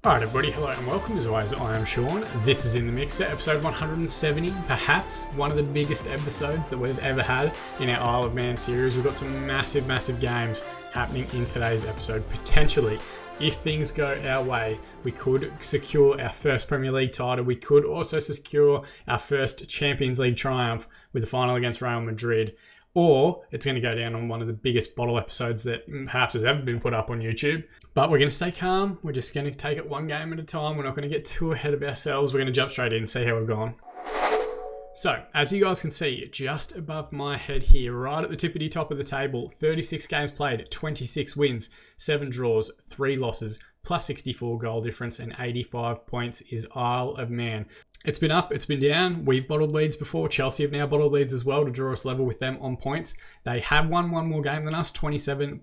Alright everybody, hello and welcome. As always, I am Sean. This is In The Mixer, episode 170, perhaps one of the biggest episodes that we've ever had in our Isle of Man series. We've got some massive games happening in today's episode. Potentially, if things go our way, we could secure our first Premier League title. We could also secure our first Champions League triumph with the final against Real Madrid. Or it's going to go down on one of the biggest bottle episodes that perhaps has ever been put up on YouTube. But we're going to stay calm. We're just going to take it one game at a time. We're not going to get too ahead of ourselves. We're going to jump straight in and see how we've gone. So, as you guys can see, just above my head here, right at the tippity top of the table, 36 games played, 26 wins, 7 draws, 3 losses, plus 64 goal difference and 85 points is Isle of Man. It's been up, it's been down. We've bottled leads before. Chelsea have now bottled leads as well to draw us level with them on points. They have won one more game than us, 27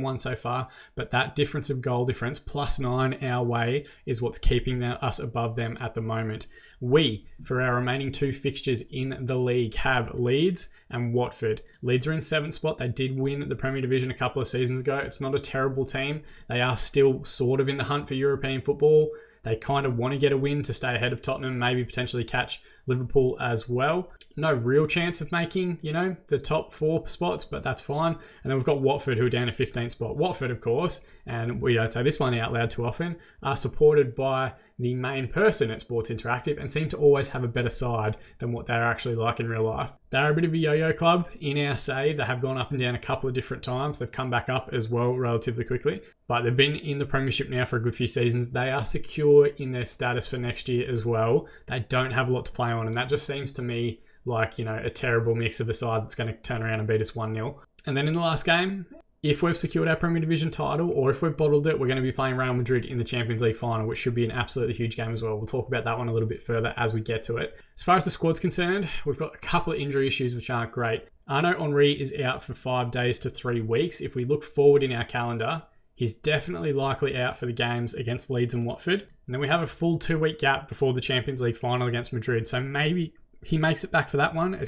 won so far, but that difference of goal difference, plus 9 our way, is what's keeping us above them at the moment. We, for our remaining 2 fixtures in the league, have Leeds and Watford. Leeds are in 7th spot. They did win the Premier Division a couple of seasons ago. It's not a terrible team. They are still sort of in the hunt for European football. They kind of want to get a win to stay ahead of Tottenham, maybe potentially catch Liverpool as well. No real chance of making, the top 4 spots, but that's fine. And then we've got Watford, who are down to 15th spot. Watford, of course, and we don't say this one out loud too often, are supported by the main person at Sports Interactive and seem to always have a better side than what they're actually like in real life. They're a bit of a yo-yo club in our save. They have gone up and down a couple of different times. They've come back up as well relatively quickly, but they've been in the Premiership now for a good few seasons. They are secure in their status for next year as well. They don't have a lot to play on, and that just seems to me like, a terrible mix of a side that's going to turn around and beat us 1-0. And then in the last game, if we've secured our Premier Division title or if we've bottled it, we're going to be playing Real Madrid in the Champions League final, which should be an absolutely huge game as well. We'll talk about that one a little bit further as we get to it. As far as the squad's concerned, we've got a couple of injury issues which aren't great. Arnaud Henry is out for 5 days to 3 weeks. If we look forward in our calendar, he's definitely likely out for the games against Leeds and Watford. And then we have a full 2-week gap before the Champions League final against Madrid. So maybe he makes it back for that one.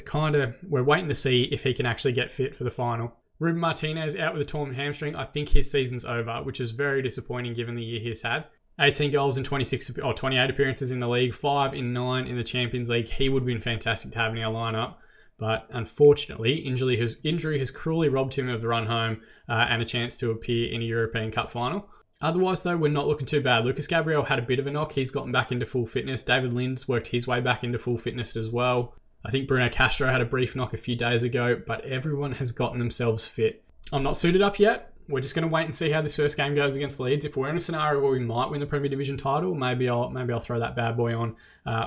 We're waiting to see if he can actually get fit for the final. Ruben Martinez out with a torn hamstring. I think his season's over, which is very disappointing given the year he's had. 18 goals in 28 appearances in the league, 5 in 9 in the Champions League. He would have been fantastic to have in our lineup. But unfortunately, injury has cruelly robbed him of the run home and a chance to appear in a European Cup final. Otherwise, though, we're not looking too bad. Lucas Gabriel had a bit of a knock. He's gotten back into full fitness. David Lind's worked his way back into full fitness as well. I think Bruno Castro had a brief knock a few days ago, but everyone has gotten themselves fit. I'm not suited up yet. We're just going to wait and see how this first game goes against Leeds. If we're in a scenario where we might win the Premier Division title, maybe I'll throw that bad boy on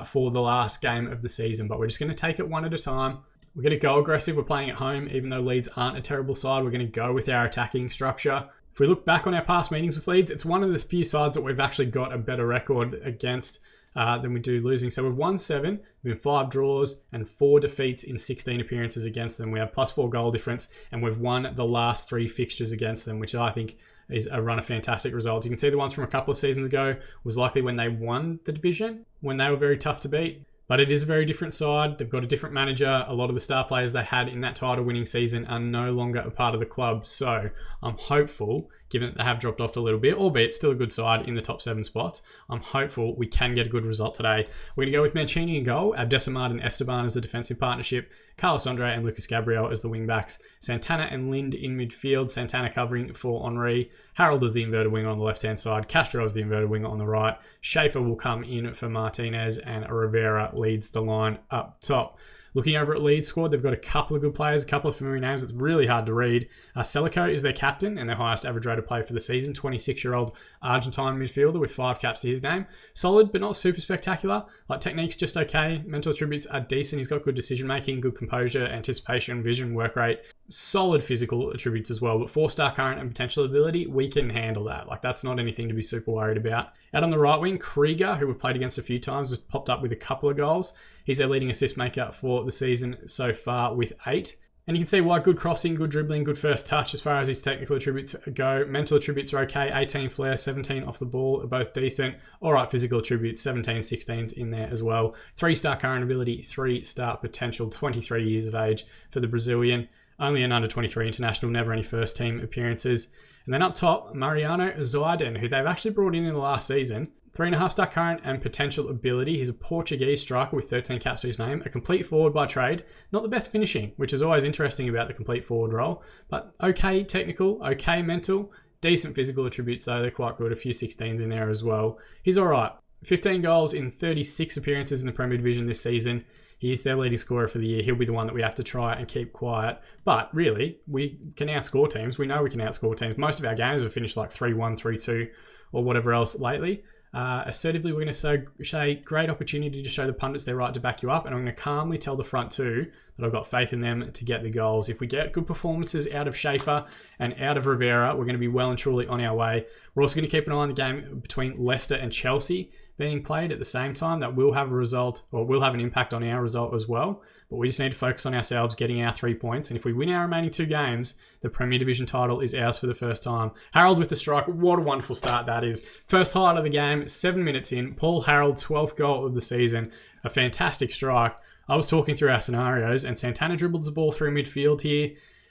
for the last game of the season. But we're just going to take it one at a time. We're going to go aggressive. We're playing at home, even though Leeds aren't a terrible side. We're going to go with our attacking structure. If we look back on our past meetings with Leeds, it's one of the few sides that we've actually got a better record against than we do losing. So we've won 7, we've 5 draws and 4 defeats in 16 appearances against them. We have plus 4 goal difference and we've won the last 3 fixtures against them, which I think is a run of fantastic results. You can see the ones from a couple of seasons ago was likely when they won the division, when they were very tough to beat. But it is a very different side. They've got a different manager. A lot of the star players they had in that title-winning season are no longer a part of the club. So I'm hopeful, given that they have dropped off a little bit, albeit still a good side in the top 7 spots, I'm hopeful we can get a good result today. We're going to go with Mancini in goal, Abdesamad and Esteban as the defensive partnership, Carlos Andre and Lucas Gabriel as the wing-backs, Santana and Lind in midfield, Santana covering for Henry, Harold is the inverted winger on the left-hand side, Castro is the inverted winger on the right, Schaefer will come in for Martinez, and Rivera leads the line up top. Looking over at Leeds squad, they've got a couple of good players, a couple of familiar names. It's really hard to read. Celico is their captain and their highest average rate of play for the season. 26-year-old Argentine midfielder with 5 caps to his name. Solid, but not super spectacular. Technique's just okay. Mental attributes are decent. He's got good decision-making, good composure, anticipation, vision, work rate. Solid physical attributes as well, but 4-star current and potential ability, we can handle that. That's not anything to be super worried about. Out on the right wing, Krieger, who we've played against a few times, has popped up with a couple of goals. He's their leading assist maker for the season so far with 8. And you can see why: good crossing, good dribbling, good first touch as far as his technical attributes go. Mental attributes are okay. 18 flair, 17 off the ball are both decent. All right, physical attributes, 17, 16's in there as well. 3-star current ability, 3-star potential, 23 years of age for the Brazilian. only an under-23 international, never any first-team appearances. And then up top, Mariano Zaiden, who they've actually brought in the last season. 3.5-star current and potential ability. He's a Portuguese striker with 13 caps to his name. A complete forward by trade. Not the best finishing, which is always interesting about the complete forward role. But okay technical, okay mental. Decent physical attributes though. They're quite good. A few 16s in there as well. He's alright. 15 goals in 36 appearances in the Premier Division this season. He is their leading scorer for the year. He'll be the one that we have to try and keep quiet. But really, we can outscore teams. We know we can outscore teams. Most of our games have finished like 3-1, 3-2 or whatever else lately. Assertively, we're going to say great opportunity to show the pundits they're right to back you up, and I'm going to calmly tell the front two that I've got faith in them to get the goals. If we get good performances out of Schaefer and out of Rivera, we're going to be well and truly on our way. We're also going to keep an eye on the game between Leicester and Chelsea being played at the same time. That will have a result, or will have an impact on our result as well. But we just need to focus on ourselves, getting our 3 points. And if we win our remaining 2 games, the Premier Division title is ours for the first time. Harold with the strike. What a wonderful start that is. First highlight of the game, 7 minutes in. Paul Harold, 12th goal of the season. A fantastic strike. I was talking through our scenarios, and Santana dribbles the ball through midfield here.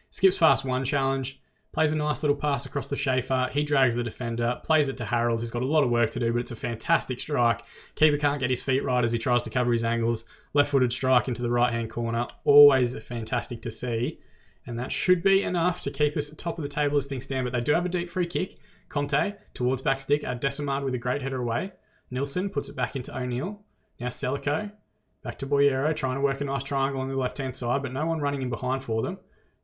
Skips past one challenge. Plays a nice little pass across to Schaefer. He drags the defender, plays it to Harold, who's got a lot of work to do, but it's a fantastic strike. Keeper can't get his feet right as he tries to cover his angles. Left-footed strike into the right-hand corner. Always fantastic to see. And that should be enough to keep us at top of the table as things stand. But they do have a deep free kick. Conte towards back stick. Decimard with a great header away. Nilsson puts it back into O'Neill. Now Celico. Back to Boyero, trying to work a nice triangle on the left-hand side, but no one running in behind for them.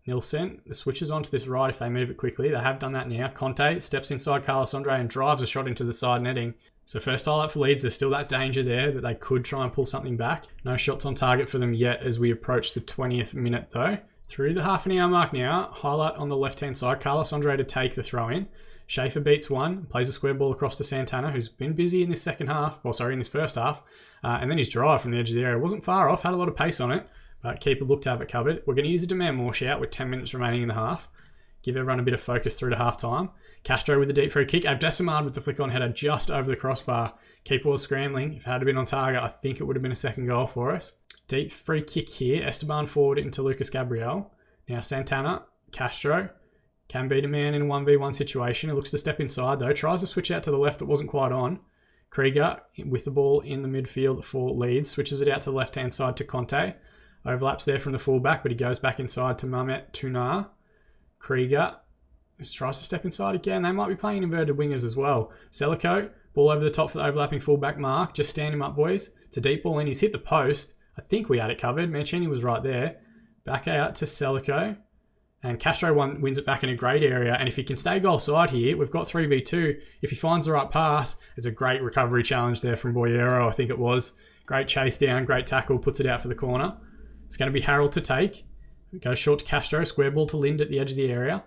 Nilsson switches onto this right if they move it quickly. They have done that now. Conte steps inside Carlos Andre and drives a shot into the side netting. So first highlight for Leeds, there's still that danger there that they could try and pull something back. No shots on target for them yet as we approach the 20th minute though. Through the half an hour mark now, highlight on the left-hand side, Carlos Andre to take the throw-in. Schaefer beats one, plays a square ball across to Santana, who's been busy in this in this first half. And then his drive from the edge of the area wasn't far off, had a lot of pace on it. But keeper looked to have it covered. We're going to use a demand more shout with 10 minutes remaining in the half. Give everyone a bit of focus through to half time. Castro with a deep free kick. Decimard with the flick on header just over the crossbar. Keeper was scrambling. If it had been on target, I think it would have been a second goal for us. Deep free kick here. Esteban forward into Lucas Gabriel. Now Santana, Castro. Can beat a man in a 1v1 situation. He looks to step inside though. Tries to switch out to the left that wasn't quite on. Krieger with the ball in the midfield for Leeds. Switches it out to the left-hand side to Conte. Overlaps there from the fullback, but he goes back inside to Mamet Tunar. Krieger just tries to step inside again. They might be playing inverted wingers as well. Celico, ball over the top for the overlapping fullback Mark. Just stand him up, boys. It's a deep ball in. He's hit the post. I think we had it covered. Mancini was right there. Back out to Celico. And Castro wins it back in a great area. And if he can stay goal side here, we've got 3v2. If he finds the right pass, it's a great recovery challenge there from Boyero, I think it was. Great chase down, great tackle, puts it out for the corner. It's going to be Harold to take. Goes short to Castro. Square ball to Lind at the edge of the area.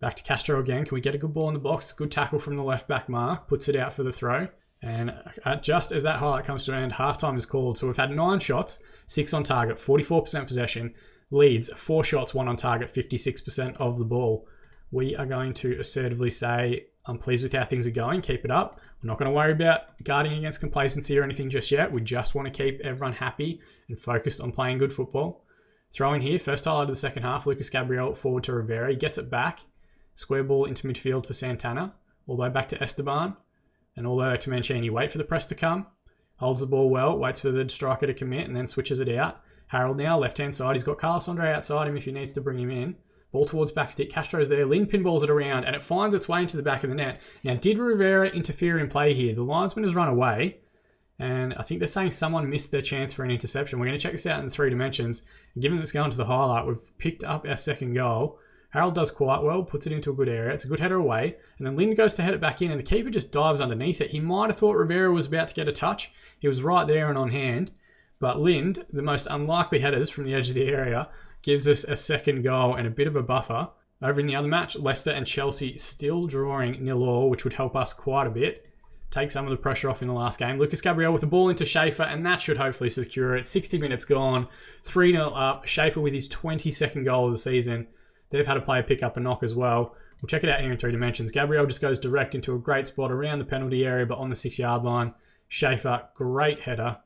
Back to Castro again. Can we get a good ball in the box? Good tackle from the left back Mark. Puts it out for the throw. And just as that highlight comes to an end, halftime is called. So we've had 9 shots, 6 on target, 44% possession. Leeds, 4 shots, 1 on target, 56% of the ball. We are going to assertively say, I'm pleased with how things are going. Keep it up. We're not going to worry about guarding against complacency or anything just yet. We just want to keep everyone happy and focused on playing good football. Throw in here, first highlight of the second half, Lucas Gabriel forward to Rivera. He gets it back. Square ball into midfield for Santana. All the way back to Esteban. And all the way to Mancini. Wait for the press to come. Holds the ball well, waits for the striker to commit and then switches it out. Harold now, left-hand side. He's got Carlos Andre outside him if he needs to bring him in. Ball towards backstick. Castro's there. Lynn pinballs it around and it finds its way into the back of the net. Now, did Rivera interfere in play here? The linesman has run away. And I think they're saying someone missed their chance for an interception. We're going to check this out in 3 dimensions. And given this going to the highlight, we've picked up our second goal. Harold does quite well, puts it into a good area. It's a good header away. And then Lynn goes to head it back in and the keeper just dives underneath it. He might have thought Rivera was about to get a touch. He was right there and on hand. But Lind, the most unlikely headers from the edge of the area, gives us a second goal and a bit of a buffer. Over in the other match, Leicester and Chelsea still drawing 0-0, which would help us quite a bit. Take some of the pressure off in the last game. Lucas Gabriel with the ball into Schaefer, and that should hopefully secure it. 60 minutes gone, 3-0 up. Schaefer with his 22nd goal of the season. They've had a player pick up a knock as well. We'll check it out here in 3 dimensions. Gabriel just goes direct into a great spot around the penalty area, but on the 6-yard line. Schaefer, great header.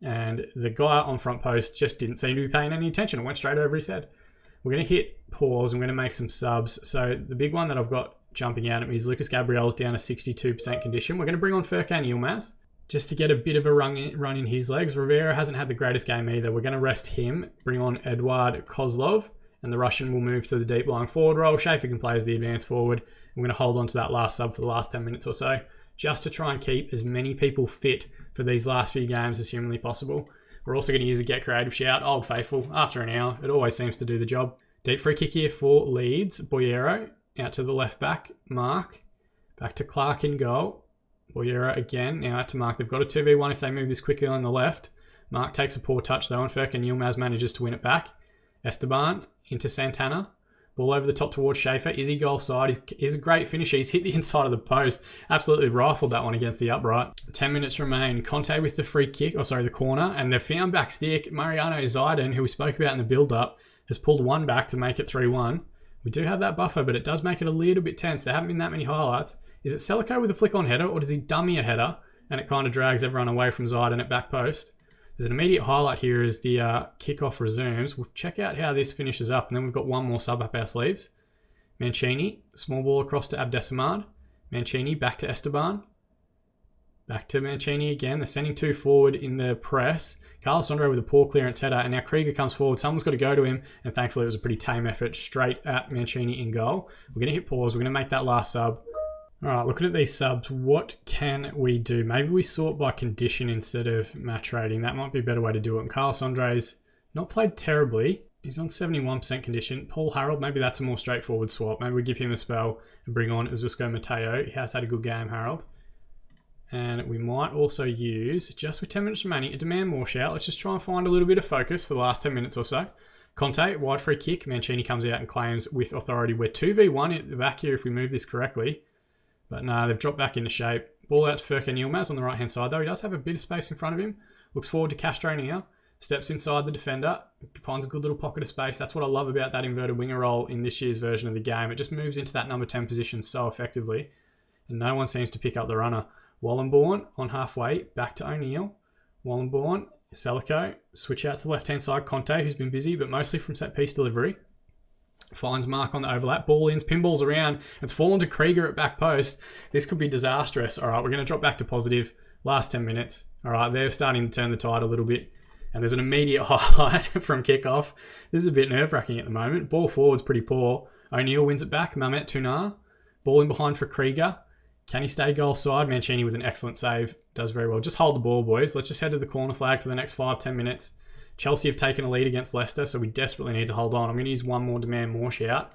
And the guy on front post just didn't seem to be paying any attention. It went straight over his head. We're going to hit pause. I'm going to make some subs. So the big one that I've got jumping out at me is Lucas Gabriel's down to 62% condition. We're going to bring on Furkan Yilmaz just to get a bit of a run in his legs. Rivera hasn't had the greatest game either. We're going to rest him, bring on Eduard Kozlov, and the Russian will move to the deep lying forward role. Schaefer can play as the advance forward. We're going to hold on to that last sub for the last 10 minutes or so, just to try and keep as many people fit for these last few games as humanly possible. We're also going to use a get creative shout, Old Faithful, after an hour. It always seems to do the job. Deep free kick here for Leeds. Boyero out to the left back. Mark. Back to Clark in goal. Boyero again, now out to Mark. They've got a 2v1 if they move this quickly on the left. Mark takes a poor touch though, and Furkan Yilmaz manages to win it back. Esteban into Santana. Ball over the top towards Schaefer. Is he goal side? He's a great finisher. He's hit the inside of the post. Absolutely rifled that one against the upright. 10 minutes remain. Conte with the free kick, the corner, and they've found back stick. Mariano Zidane, who we spoke about in the build-up, has pulled one back to make it 3-1. We do have that buffer, but it does make it a little bit tense. There haven't been that many highlights. Is it Selico with a flick on header, or does he dummy a header and it kind of drags everyone away from Zidane at back post? There's an immediate highlight here as the kickoff resumes. We'll check out how this finishes up, and then we've got one more sub up our sleeves. Mancini, small ball across to Abdesamad. Mancini back to Esteban. Back to Mancini again. They're sending two forward in the press. Carlos Andre with a poor clearance header, and now Krieger comes forward. Someone's got to go to him, and thankfully it was a pretty tame effort straight at Mancini in goal. We're going to hit pause. We're going to make that last sub. All right, looking at these subs, what can we do? Maybe we sort by condition instead of match rating. That might be a better way to do it. And Carlos Andre's not played terribly. He's on 71% condition. Paul Harold, maybe that's a more straightforward swap. Maybe we give him a spell and bring on Azusko Mateo. He has had a good game, Harold. And we might also use, just with 10 minutes remaining, a demand more shout. Let's just try and find a little bit of focus for the last 10 minutes or so. Conte, wide free kick. Mancini comes out and claims with authority. We're 2v1 at the back here if we move this correctly. But no, they've dropped back into shape. Ball out to Furkan Yilmaz on the right-hand side, though. He does have a bit of space in front of him. Looks forward to Castro now. Steps inside the defender. Finds a good little pocket of space. That's what I love about that inverted winger role in this year's version of the game. It just moves into that number 10 position so effectively. And no one seems to pick up the runner. Wallenborn on halfway. Back to O'Neill. Wallenborn. Selico. Switch out to the left-hand side. Conte, who's been busy, but mostly from set-piece delivery. Finds Mark on the overlap. Ball ins, pinballs around. It's fallen to Krieger at back post. This could be disastrous. All right, we're going to drop back to positive. Last 10 minutes. All right, they're starting to turn the tide a little bit. And there's an immediate highlight from kickoff. This is a bit nerve-wracking at the moment. Ball forward's pretty poor. O'Neill wins it back. Mamet Tunar. Ball in behind for Krieger. Can he stay goal side? Mancini with an excellent save. Does very well. Just hold the ball, boys. Let's just head to the corner flag for the next 5-10 minutes. Chelsea have taken a lead against Leicester, so we desperately need to hold on. I'm going to use one more demand more shout.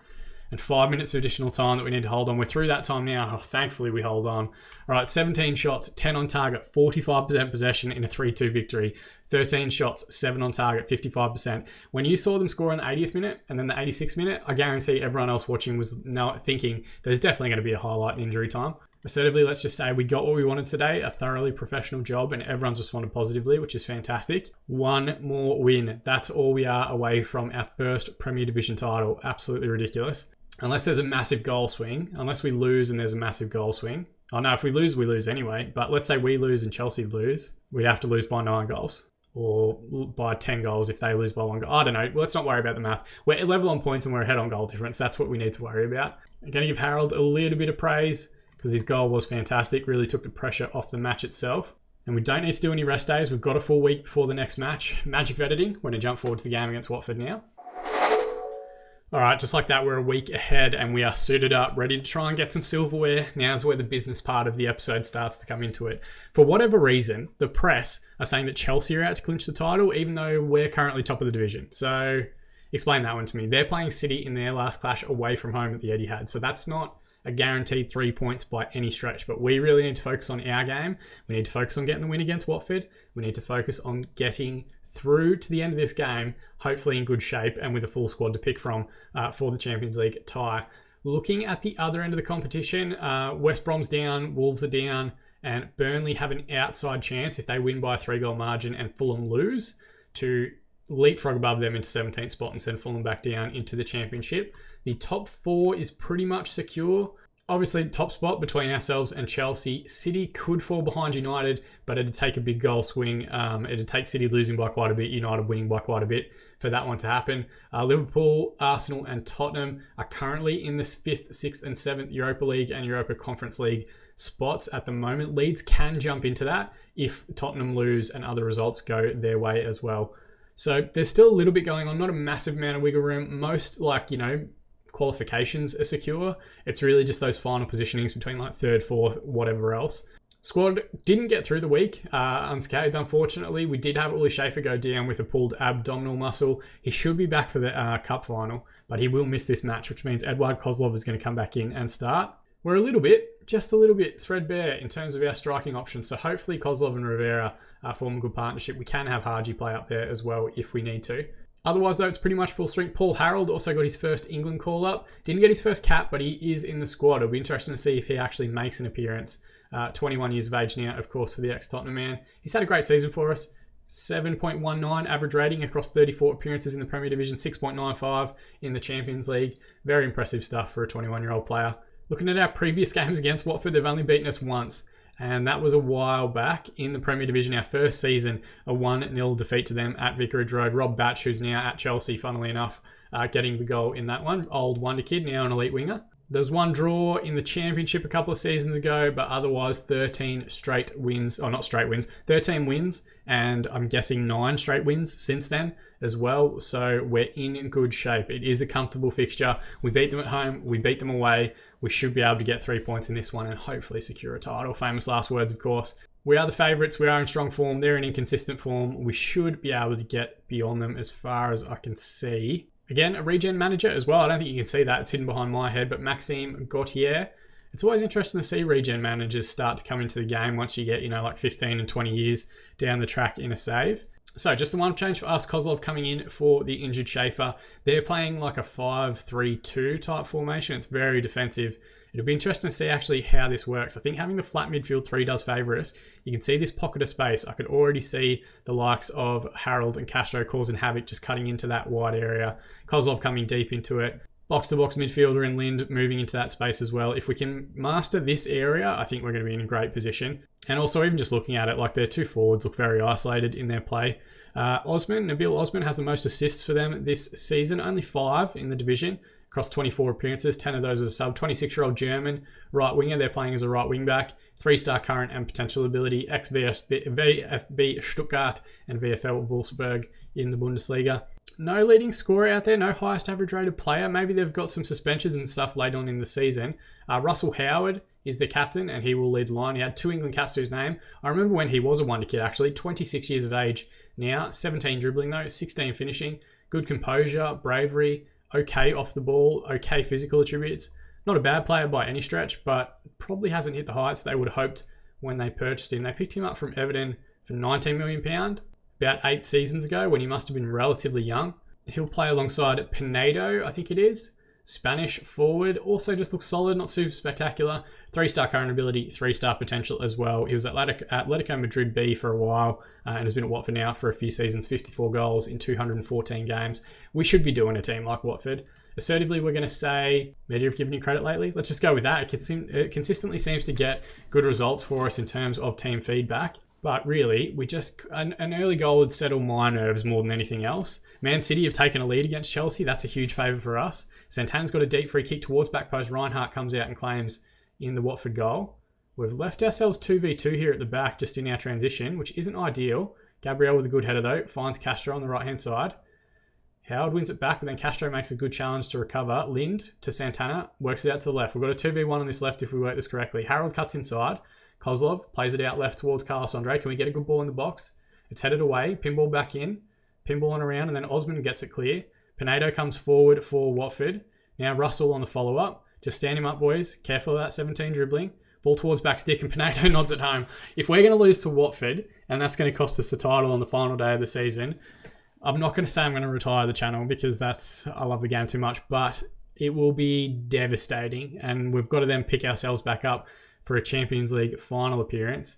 And 5 minutes of additional time that we need to hold on. We're through that time now. Oh, thankfully, we hold on. All right, 17 shots, 10 on target, 45% possession in a 3-2 victory. 13 shots, 7 on target, 55%. When you saw them score in the 80th minute and then the 86th minute, I guarantee everyone else watching was now thinking there's definitely going to be a highlight in injury time. Assertively, let's just say we got what we wanted today, a thoroughly professional job, and everyone's responded positively, which is fantastic. One more win. That's all we are away from our first Premier Division title. Absolutely ridiculous. Unless there's a massive goal swing, unless we lose and there's a massive goal swing. Oh no, if we lose anyway. But let's say we lose and Chelsea lose. We'd have to lose by 9 goals. Or by 10 goals if they lose by 1 goal. I don't know. Let's not worry about the math. We're level on points and we're ahead on goal difference. That's what we need to worry about. I'm going to give Harold a little bit of praise because his goal was fantastic. Really took the pressure off the match itself. And we don't need to do any rest days. We've got a full week before the next match. Magic of editing. We're going to jump forward to the game against Watford now. All right, just like that, we're a week ahead and we are suited up, ready to try and get some silverware. Now's where the business part of the episode starts to come into it. For whatever reason, the press are saying that Chelsea are out to clinch the title, even though we're currently top of the division. So explain that one to me. They're playing City in their last clash away from home at the Etihad. So that's not a guaranteed 3 points by any stretch, but we really need to focus on our game. We need to focus on getting the win against Watford. We need to focus on getting through to the end of this game, hopefully in good shape and with a full squad to pick from for the Champions League tie. Looking at the other end of the competition, West Brom's down, Wolves are down, and Burnley have an outside chance if they win by a 3-goal margin and Fulham lose to leapfrog above them into 17th spot and send Fulham back down into the Championship. The top 4 is pretty much secure. Obviously, top spot between ourselves and Chelsea. City could fall behind United, but it'd take a big goal swing. It'd take City losing by quite a bit, United winning by quite a bit for that one to happen. Liverpool, Arsenal and Tottenham are currently in the 5th, 6th and 7th Europa League and Europa Conference League spots at the moment. Leeds can jump into that if Tottenham lose and other results go their way as well. So there's still a little bit going on, not a massive amount of wiggle room. Most qualifications are secure. It's really just those final positionings between 3rd, 4th, whatever else. Squad didn't get through the week unscathed, unfortunately. We did have Uli Schaefer go down with a pulled abdominal muscle. He should be back for the cup final, but he will miss this match, which means Eduard Kozlov is going to come back in and start. We're just a little bit threadbare in terms of our striking options, so hopefully Kozlov and Rivera form a good partnership. We can have Haji play up there as well if we need to. Otherwise, though, it's pretty much full strength. Paul Harold also got his first England call-up. Didn't get his first cap, but he is in the squad. It'll be interesting to see if he actually makes an appearance. 21 years of age now, of course, for the ex-Tottenham man. He's had a great season for us. 7.19 average rating across 34 appearances in the Premier Division, 6.95 in the Champions League. Very impressive stuff for a 21-year-old player. Looking at our previous games against Watford, they've only beaten us once. And that was a while back in the Premier Division, our first season, a 1-0 defeat to them at Vicarage Road. Rob Batch, who's now at Chelsea, funnily enough, getting the goal in that one. Old wonder kid, now an elite winger. There was one draw in the Championship a couple of seasons ago, but otherwise 13 straight wins, or not straight wins, 13 wins, and I'm guessing 9 straight wins since then as well. So we're in good shape. It is a comfortable fixture. We beat them at home, we beat them away. We should be able to get 3 points in this one and hopefully secure a title. Famous last words, of course. We are the favourites. We are in strong form. They're in inconsistent form. We should be able to get beyond them as far as I can see. Again, a regen manager as well. I don't think you can see that. It's hidden behind my head, but Maxime Gauthier. It's always interesting to see regen managers start to come into the game once you get, 15 and 20 years down the track in a save. So just the one change for us, Kozlov coming in for the injured Schaefer. They're playing like a 5-3-2 type formation. It's very defensive. It'll be interesting to see actually how this works. I think having the flat midfield 3 does favour us. You can see this pocket of space. I could already see the likes of Harold and Castro causing havoc, just cutting into that wide area. Kozlov coming deep into it. Box-to-box midfielder and Lind moving into that space as well. If we can master this area, I think we're going to be in a great position. And also, even just looking at it, their 2 forwards look very isolated in their play. Nabil Osman has the most assists for them this season, only 5 in the division across 24 appearances, 10 of those as a sub. 26-year-old German right winger, they're playing as a right wing back. 3-star current and potential ability, ex-VfB Stuttgart and VfL Wolfsburg in the Bundesliga. No leading scorer out there, no highest average rated player. Maybe they've got some suspensions and stuff late on in the season. Russell Howard is the captain and he will lead the line. He had 2 England caps to his name. I remember when he was a wonder kid actually, 26 years of age now, 17 dribbling though, 16 finishing, good composure, bravery, okay off the ball, okay physical attributes. Not a bad player by any stretch, but probably hasn't hit the heights they would have hoped when they purchased him. They picked him up from Everton for £19 million about 8 seasons ago when he must have been relatively young. He'll play alongside Pinedo, I think it is. Spanish forward, also just looks solid, not super spectacular. 3-star current ability, 3-star potential as well. He was at Atletico Madrid B for a while and has been at Watford now for a few seasons, 54 goals in 214 games. We should be doing a team like Watford. Assertively, we're going to say, media have given you credit lately. Let's just go with that. It consistently seems to get good results for us in terms of team feedback. But really, an early goal would settle my nerves more than anything else. Man City have taken a lead against Chelsea. That's a huge favour for us. Santana's got a deep free kick towards back post. Reinhardt comes out and claims in the Watford goal. We've left ourselves 2v2 here at the back just in our transition, which isn't ideal. Gabriel with a good header though, finds Castro on the right-hand side. Howard wins it back, but then Castro makes a good challenge to recover. Lind to Santana, works it out to the left. We've got a 2v1 on this left if we work this correctly. Harold cuts inside. Kozlov plays it out left towards Carlos Andre. Can we get a good ball in the box? It's headed away. Pinball back in. Pinball on around, and then Osman gets it clear. Pinedo comes forward for Watford. Now Russell on the follow-up. Just stand him up, boys. Careful of that 17 dribbling. Ball towards back stick, and Pinedo nods it home. If we're going to lose to Watford, and that's going to cost us the title on the final day of the season, I'm not going to say I'm going to retire the channel because I love the game too much, but it will be devastating, and we've got to then pick ourselves back up for a Champions League final appearance.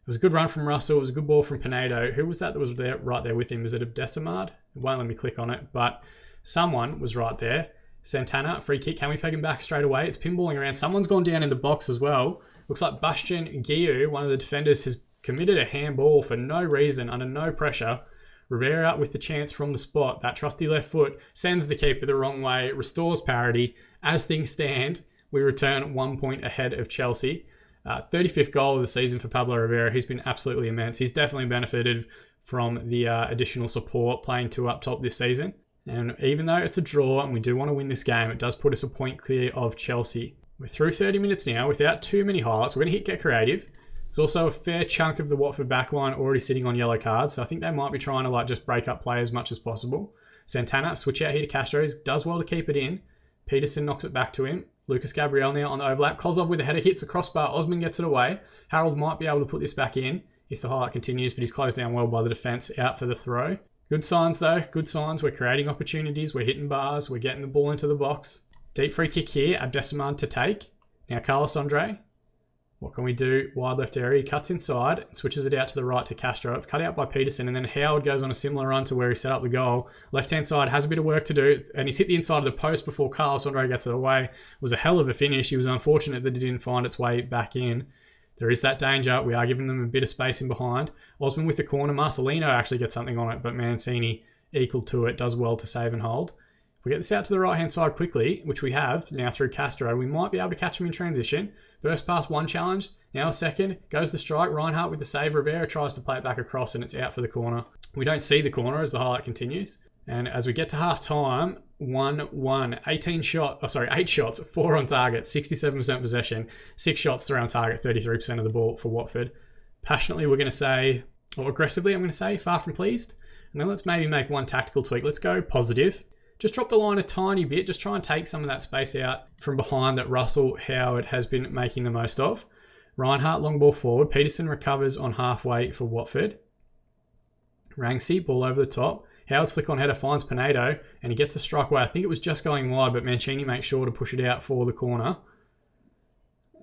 It was a good run from Russell. It was a good ball from Pinedo. Who was that was there right there with him? Is it Abdesamad? It won't let me click on it, but someone was right there. Santana, free kick. Can we peg him back straight away? It's pinballing around. Someone's gone down in the box as well. Looks like Bastian Guiu, one of the defenders, has committed a handball for no reason, under no pressure. Rivera with the chance from the spot. That trusty left foot sends the keeper the wrong way, restores parity. As things stand, we return 1 point ahead of Chelsea. 35th goal of the season for Pablo Rivera. He's been absolutely immense. He's definitely benefited from the additional support playing two up top this season. And even though it's a draw and we do want to win this game, it does put us a point clear of Chelsea. We're through 30 minutes now without too many highlights. We're going to hit Get Creative. There's also a fair chunk of the Watford backline already sitting on yellow cards, so I think they might be trying to just break up play as much as possible. Santana, switch out here to Castro, does well to keep it in. Peterson knocks it back to him. Lucas Gabriel now on the overlap. Kozlov with a header, hits the crossbar. Osman gets it away. Harold might be able to put this back in if the highlight continues, but he's closed down well by the defence, out for the throw. Good signs though, good signs. We're creating opportunities, we're hitting bars, we're getting the ball into the box. Deep free kick here, Abdesaman to take. Now Carlos Andre. What can we do? Wide left area, he cuts inside and switches it out to the right to Castro. It's cut out by Peterson, and then Howard goes on a similar run to where he set up the goal. Left-hand side has a bit of work to do, and he's hit the inside of the post before Carlos Andre gets it away. It was a hell of a finish. He was unfortunate that it didn't find its way back in. There is that danger. We are giving them a bit of space in behind. Osman with the corner. Marcelino actually gets something on it, but Mancini equal to it, does well to save and hold. If we get this out to the right-hand side quickly, which we have now through Castro, we might be able to catch him in transition. Burst past one challenge, now a second, goes the strike. Reinhardt with the save. Rivera tries to play it back across and it's out for the corner. We don't see the corner as the highlight continues. And as we get to half-time, 1-1, 8 shots, 4 on target, 67% possession, 6 shots through on target, 33% of the ball for Watford. Passionately, we're going to say, or aggressively, I'm going to say, far from pleased. And then let's maybe make one tactical tweak. Let's go positive. Just drop the line a tiny bit. Just try and take some of that space out from behind that Russell Howard has been making the most of. Reinhardt, long ball forward. Peterson recovers on halfway for Watford. Rangsey, ball over the top. Howard's flick-on header finds Pinedo, and he gets a strike away. I think it was just going wide, but Mancini makes sure to push it out for the corner.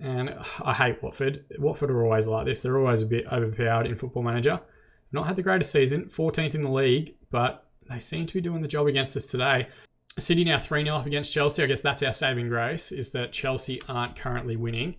And I hate Watford. Watford are always like this. They're always a bit overpowered in Football Manager. Not had the greatest season, 14th in the league, but they seem to be doing the job against us today. City now 3-0 up against Chelsea. I guess that's our saving grace, is that Chelsea aren't currently winning,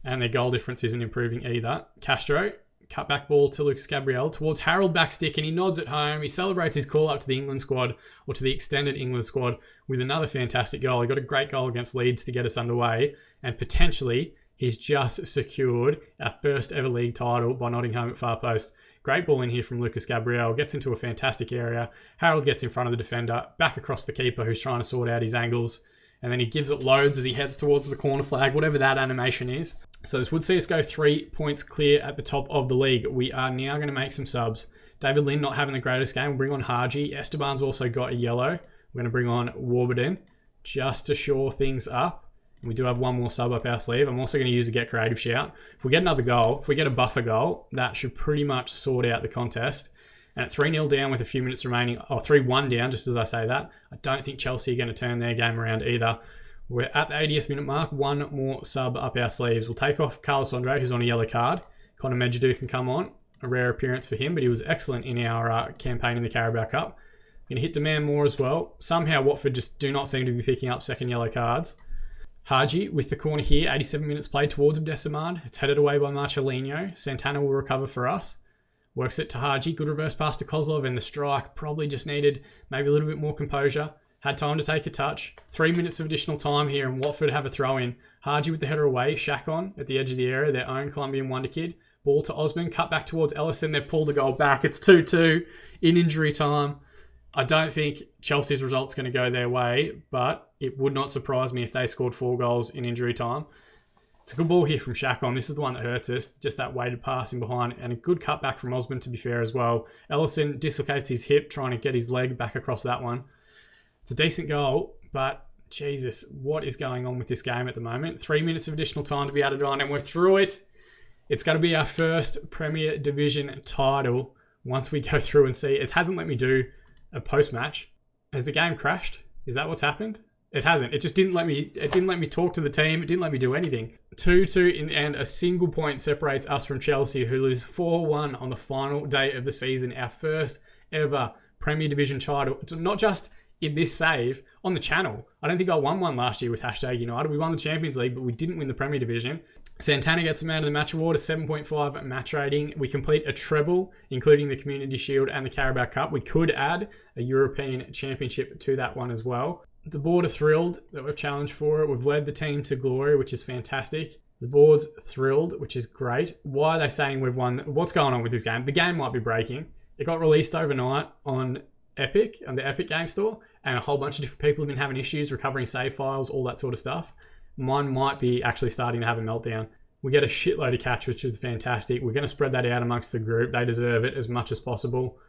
and their goal difference isn't improving either. Castro, cutback ball to Lucas Gabriel towards Harold backstick, and he nods at home. He celebrates his call up to the England squad, or to the extended England squad, with another fantastic goal. He got a great goal against Leeds to get us underway, and potentially he's just secured our first ever league title by nodding home at far post. Great ball in here from Lucas Gabriel, gets into a fantastic area. Harold gets in front of the defender, back across the keeper who's trying to sort out his angles, and then he gives it loads as he heads towards the corner flag, whatever that animation is. So this would see us go 3 points clear at the top of the league. We are now going to make some subs. David Lynn not having the greatest game. We'll bring on Haji. Esteban's also got a yellow. We're going to bring on Warburton just to shore things up. And we do have one more sub up our sleeve. I'm also going to use a Get Creative shout. If we get another goal, if we get a buffer goal, that should pretty much sort out the contest. And at 3-0 down with a few minutes remaining, or 3-1 down, just as I say that, I don't think Chelsea are going to turn their game around either. We're at the 80th minute mark, one more sub up our sleeves. We'll take off Carlos Andre, who's on a yellow card. Conor Medjugorje can come on. A rare appearance for him, but he was excellent in our campaign in the Carabao Cup. Going to hit demand more as well. Somehow Watford just do not seem to be picking up second yellow cards. Haji with the corner here, 87 minutes played towards Abdesaman. It's headed away by Marcelino. Santana will recover for us. Works it to Haji. Good reverse pass to Kozlov, and the strike probably just needed maybe a little bit more composure. Had time to take a touch. 3 minutes of additional time here, and Watford have a throw in. Haji with the header away. Shakon at the edge of the area, their own Colombian wonder kid. Ball to Osman, cut back towards Ellison. They've pulled the goal back. It's 2-2 in injury time. I don't think Chelsea's result's going to go their way, but it would not surprise me if they scored 4 goals in injury time. It's a good ball here from Shakon. This is the one that hurts us. Just that weighted pass in behind, and a good cutback from Osman, to be fair, as well. Ellison dislocates his hip, trying to get his leg back across that one. It's a decent goal, but Jesus, what is going on with this game at the moment? 3 minutes of additional time to be added on, and we're through it. It's going to be our first Premier Division title once we go through and see. It hasn't let me do a post-match. Has the game crashed? Is that what's happened? It hasn't. It just didn't let me. It didn't let me talk to the team. It didn't let me do anything. 2-2 in the end. A single point separates us from Chelsea, who lose 4-1 on the final day of the season. Our first ever Premier Division title, not just in this save on the channel. I don't think I won one last year with #United. We won the Champions League, but we didn't win the Premier Division. Santana gets a Man of the Match award, a 7.5 match rating. We complete a treble, including the Community Shield and the Carabao Cup. We could add a European Championship to that one as well. The board are thrilled that we've challenged for it. We've led the team to glory, which is fantastic. The board's thrilled, which is great. Why are they saying we've won? What's going on with this game? The game might be breaking. It got released overnight on Epic, on the Epic Game Store, and a whole bunch of different people have been having issues recovering save files, all that sort of stuff. Mine might be actually starting to have a meltdown. We get a shitload of catch, which is fantastic. We're going to spread that out amongst the group. They deserve it as much as possible.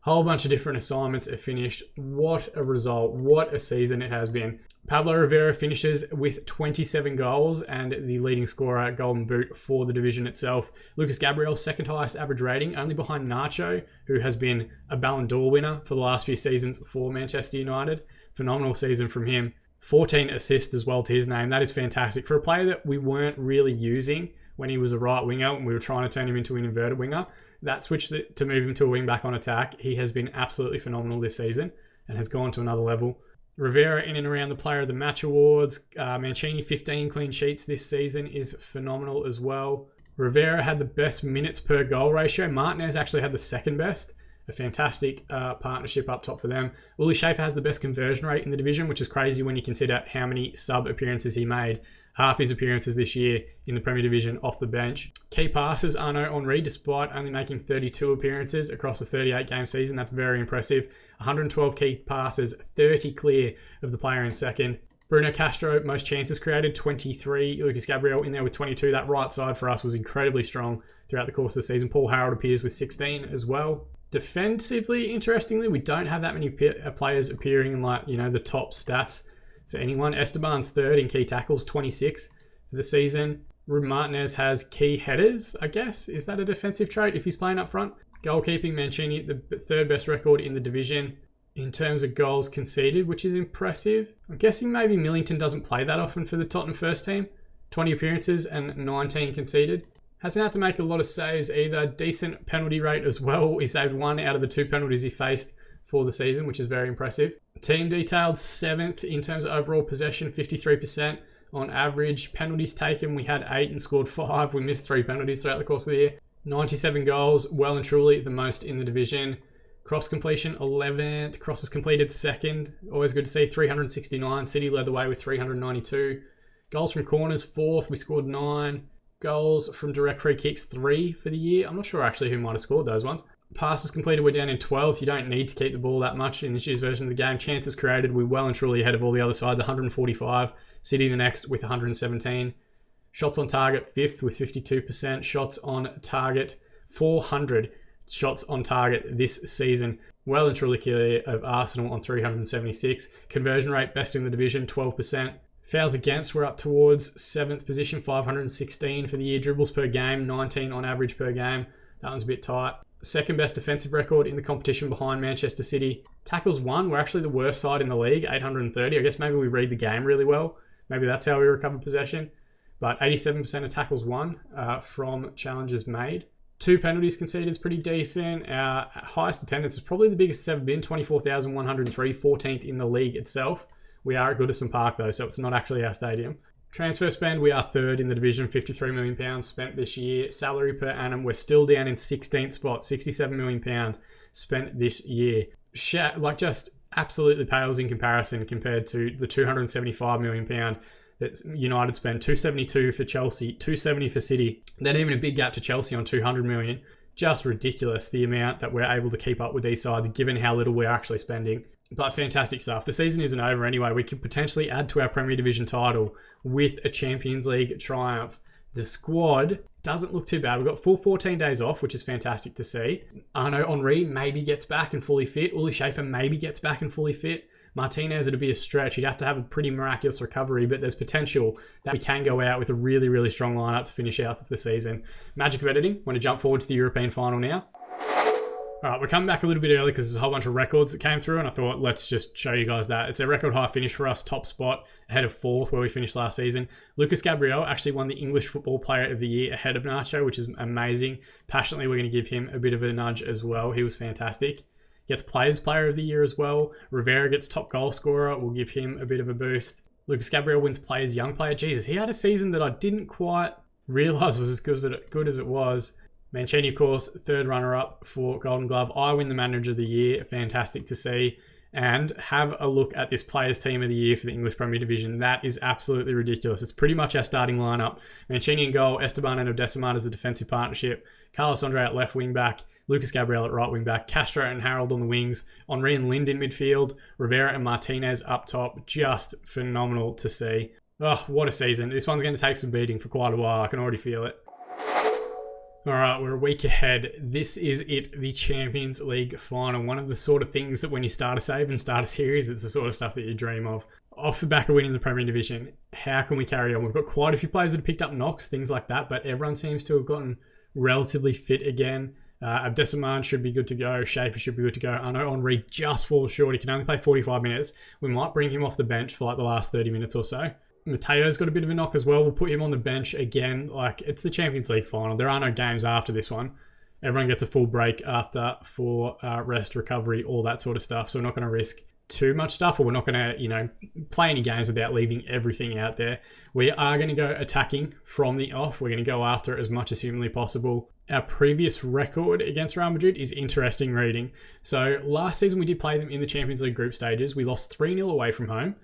Whole bunch of different assignments are finished. What a result. What a season it has been. Pablo Rivera finishes with 27 goals and the leading scorer, Golden Boot for the division itself. Lucas Gabriel, second highest average rating, only behind Nacho, who has been a Ballon d'Or winner for the last few seasons for Manchester United. Phenomenal season from him. 14 assists as well to his name. That is fantastic. For a player that we weren't really using when he was a right winger and we were trying to turn him into an inverted winger, that switch to move him to a wing back on attack, he has been absolutely phenomenal this season and has gone to another level. Rivera in and around the Player of the Match awards. Mancini, 15 clean sheets this season is phenomenal as well. Rivera had the best minutes per goal ratio. Martinez actually had the second best. A fantastic partnership up top for them. Uli Schaefer has the best conversion rate in the division, which is crazy when you consider how many sub appearances he made. Half his appearances this year in the Premier Division off the bench. Key passes, Arnaud Henry, despite only making 32 appearances across a 38-game season. That's very impressive. 112 key passes, 30 clear of the player in second. Bruno Castro, most chances created, 23. Lucas Gabriel in there with 22. That right side for us was incredibly strong throughout the course of the season. Paul Harold appears with 16 as well. Defensively, interestingly, we don't have that many players appearing in the top stats for anyone. Esteban's third in key tackles, 26 for the season. Ruben Martinez has key headers, I guess. Is that a defensive trait if he's playing up front? Goalkeeping, Mancini, the third best record in the division in terms of goals conceded, which is impressive. I'm guessing maybe Millington doesn't play that often for the Tottenham first team. 20 appearances and 19 conceded. Hasn't had to make a lot of saves either. Decent penalty rate as well. He saved 1 out of the 2 penalties he faced for the season, which is very impressive. Team detailed 7th in terms of overall possession, 53% on average. Penalties taken, we had 8 and scored 5. We missed 3 penalties throughout the course of the year. 97 goals, well and truly the most in the division. Cross completion, 11th. Crosses completed, 2nd. Always good to see, 369. City led the way with 392. Goals from corners, 4th. We scored 9. Goals from direct free kicks, 3 for the year. I'm not sure actually who might have scored those ones. Passes completed, we're down in 12th. You don't need to keep the ball that much in this year's version of the game. Chances created, we're well and truly ahead of all the other sides, 145. City the next with 117. Shots on target, 5th with 52%. Shots on target, 400 shots on target this season. Well and truly clear of Arsenal on 376. Conversion rate, best in the division, 12%. Fouls against, we're up towards 7th position, 516 for the year. Dribbles per game, 19 on average per game. That one's a bit tight. Second best defensive record in the competition behind Manchester City. Tackles won, we're actually the worst side in the league, 830. I guess maybe we read the game really well. Maybe that's how we recover possession. But 87% of tackles won from challenges made. 2 penalties conceded is pretty decent. Our highest attendance is probably the biggest it's ever been, 24,103, 14th in the league itself. We are at Goodison Park though, so it's not actually our stadium. Transfer spend, we are 3rd in the division, £53 million spent this year. Salary per annum, we're still down in 16th spot, £67 million spent this year. Just absolutely pales in comparison compared to the £275 million that United spend. 272 for Chelsea, 270 for City. Then even a big gap to Chelsea on 200 million. Just ridiculous the amount that we're able to keep up with these sides given how little we're actually spending. But fantastic stuff. The season isn't over anyway. We could potentially add to our Premier Division title with a Champions League triumph. The squad doesn't look too bad. We've got full 14 days off, which is fantastic to see. Arnaud Henry maybe gets back and fully fit. Uli Schaefer maybe gets back and fully fit. Martinez, it'd be a stretch. He'd have to have a pretty miraculous recovery, but there's potential that we can go out with a really, really strong lineup to finish out the season. Magic of editing. Want to jump forward to the European final now? All right, we're coming back a little bit early because there's a whole bunch of records that came through, and I thought, let's just show you guys that. It's a record high finish for us, top spot, ahead of 4th where we finished last season. Lucas Gabriel actually won the English Football Player of the Year ahead of Nacho, which is amazing. Passionately, we're going to give him a bit of a nudge as well. He was fantastic. Gets Players Player of the Year as well. Rivera gets top goal scorer. We'll give him a bit of a boost. Lucas Gabriel wins Players Young Player. Jesus, he had a season that I didn't quite realise was as good as it was. Mancini, of course, third runner-up for Golden Glove. I win the Manager of the Year. Fantastic to see. And have a look at this Players Team of the Year for the English Premier Division. That is absolutely ridiculous. It's pretty much our starting lineup. Mancini in goal, Esteban and Odesiman as the defensive partnership, Carlos Andre at left wing back, Lucas Gabriel at right wing back, Castro and Harold on the wings, Henry and Lind in midfield, Rivera and Martinez up top. Just phenomenal to see. Oh, what a season. This one's going to take some beating for quite a while. I can already feel it. All right, we're a week ahead. This is it, the Champions League final. One of the sort of things that when you start a save and start a series, it's the sort of stuff that you dream of. Off the back of winning the Premier Division, how can we carry on? We've got quite a few players that have picked up knocks, things like that, but everyone seems to have gotten relatively fit again. Abdessaman should be good to go. Schaefer should be good to go. I know Henry just falls short. He can only play 45 minutes. We might bring him off the bench for like the last 30 minutes or so. Mateo's got a bit of a knock as well. We'll put him on the bench again. Like, it's the Champions League final. There are no games after this one. Everyone gets a full break after for rest, recovery, all that sort of stuff. So we're not going to risk too much stuff, or we're not going to, play any games without leaving everything out there. We are going to go attacking from the off. We're going to go after it as much as humanly possible. Our previous record against Real Madrid is interesting reading. So last season we did play them in the Champions League group stages. We lost 3-0 away from home.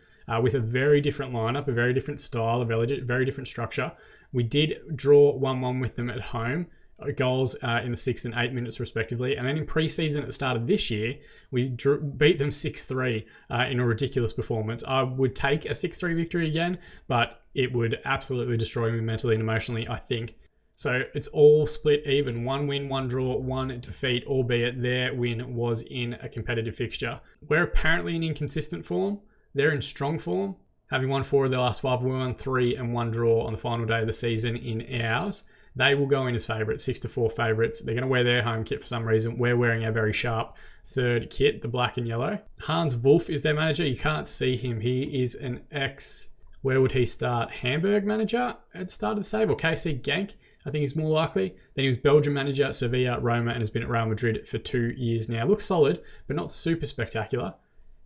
With a very different lineup, a very different style, a very different structure. We did draw 1-1 with them at home, goals in the 6th and 8th minutes respectively. And then in pre-season at the start of this year, we beat them 6-3 in a ridiculous performance. I would take a 6-3 victory again, but it would absolutely destroy me mentally and emotionally, I think. So it's all split even. 1 win, 1 draw, 1 defeat, albeit their win was in a competitive fixture. We're apparently in inconsistent form. They're in strong form, having won 4 of their last 5. We won 3 and 1 draw on the final day of the season in ours. They will go in as favourites, 6-4 favourites. They're going to wear their home kit for some reason. We're wearing our very sharp third kit, the black and yellow. Hans Wolf is their manager. You can't see him. He is an where would he start? Hamburg manager at the start of the save, or KC Genk, I think is more likely. Then he was Belgium manager, Sevilla, Roma, and has been at Real Madrid for 2 years now. Looks solid, but not super spectacular.